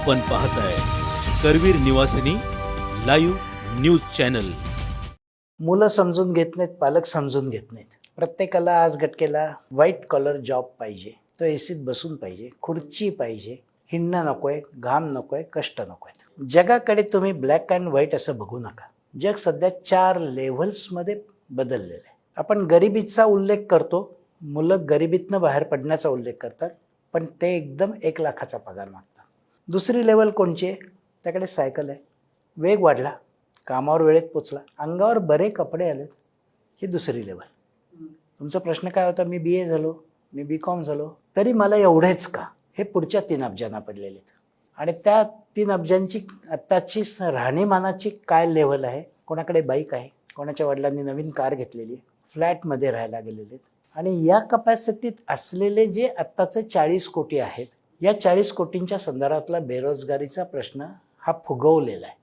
आपण पाहताय करवीर निवासिनी live news channel. मुलं समजून घेत नाहीत, पालक समजून घेत नाहीत। प्रत्येकाला आज गटकेला व्हाईट कॉलर जॉब पाहिजे, तो एसीत बसून पाहिजे, खुर्ची पाहिजे, हिंडणं नकोय, घाम नकोय, कष्ट नकोय। जगाकडे तुम्ही ब्लॅक अँड व्हाईट असं बघू नका। जग सध्या 4 लेव्हल्समध्ये बदललेलं आहे। आपण गरिबीचा उल्लेख करतो, मुलं गरिबीतनं बाहेर पडण्याचा उल्लेख करतात, पण ते एकदम 1 लाखाचा पगार मागतात। दुसरी लेवल कोणची आहे? त्याकडे सायकल आहे, वेग वाढला, कामावर वेळेत पोचला, अंगावर बरे कपडे आलेत, ही दुसरी लेवल। तुमचा प्रश्न काय होता? मी BA झालो, मी BCom झालो, तरी मला एवढेच का? हे पुढच्या 3 अब्जांना पडलेले आहेत। आणि त्या 3 अब्जांची आत्ताची राहणीमानाची काय लेवल आहे? कोणाकडे बाईक आहे, कोणाच्या वडिलांनी नवीन कार घेतलेली, फ्लॅटमध्ये राहायला गेलेले आहेत। आणि या कपॅसिटीत असलेले जे आत्ताचे 40 कोटी आहेत, या 40 कोटींच्या संदर्भातला बेरोजगारीचा प्रश्न हा फुगवलेला आहे।